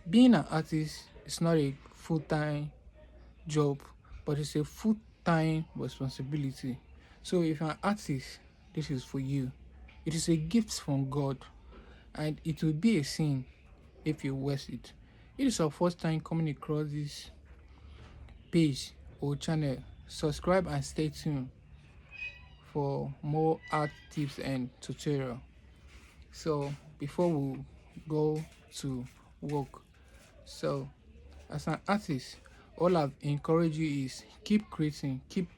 Being an artist is not a full-time job, but it's a full-time responsibility. So if you're an artist, this is for you. It is a gift from God, and it will be a sin if you waste it. It is your first time coming across this page or channel. Subscribe and stay tuned for more art tips and tutorial. So before we go to work, so as an artist, all I've encouraged you is keep creating, keep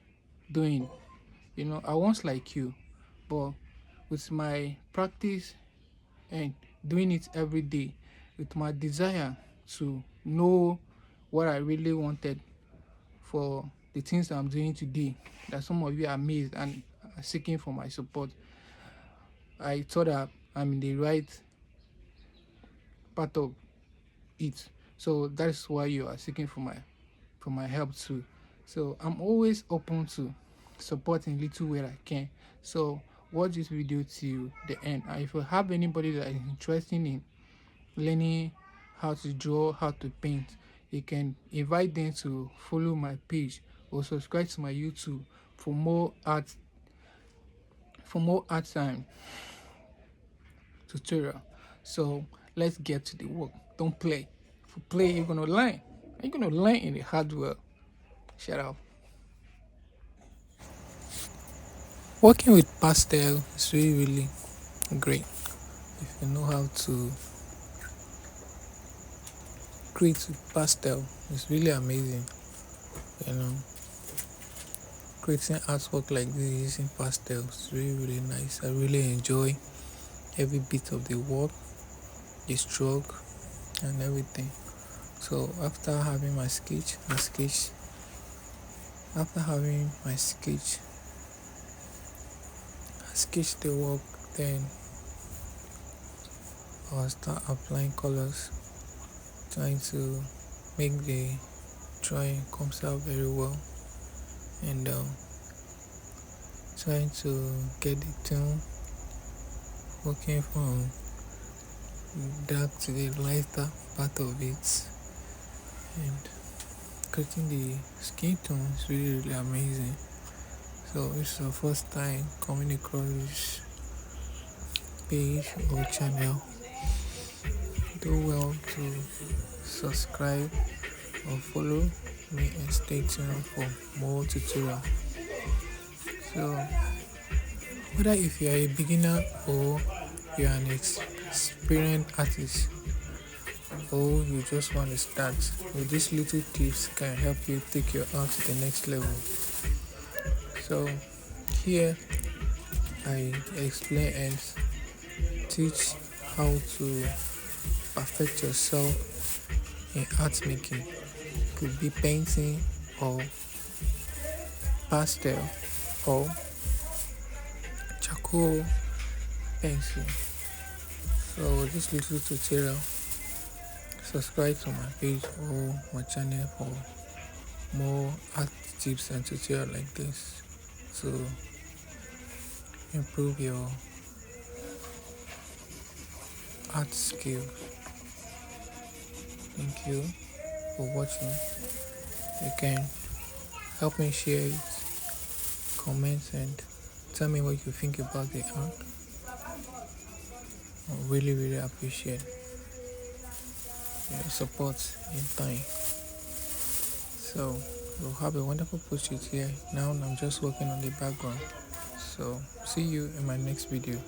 doing. I once like you, but with my practice and doing it every day, with my desire to know what I really wanted for the things I'm doing today, that some of you are amazed and are seeking for my support, I thought that I'm in the right part of it. So that's why you are seeking for my help too. So I'm always open to supporting little where I can. So watch this video till the end. And if you have anybody that is interested in learning how to draw, how to paint, you can invite them to follow my page or subscribe to my YouTube for more art time tutorial. So let's get to the work. Don't play. If you play, you're gonna learn. You're gonna learn in the hard way. Shut up. Working with pastel is really great if you know how to create with pastel. It's really amazing. You know, creating artwork like this using pastel is really nice. I really enjoy every bit of the work, the stroke, and everything. So after having my sketch, I sketch the work, then I'll start applying colors, trying to make the drawing comes out very well, and trying to get the tone working from dark to the lighter part of it, and creating the skin tone is really amazing. So it's your first time coming across this page or channel, do well to subscribe or follow me and stay tuned for more tutorial. So whether if you are a beginner or you are an experienced artist, or you just want to start, with these little tips can help you take your art to the next level. So here I explain and teach how to perfect yourself in art making. It could be painting or pastel or charcoal pencil. So this little tutorial, subscribe to my page or my channel for more art tips and tutorial like this to improve your art skill. Thank you for watching. You can help me share it, comment, and tell me what you think about the art. I really appreciate your support in time. So we'll have a wonderful pursuit here. Now I'm just working on the background. So see you in my next video.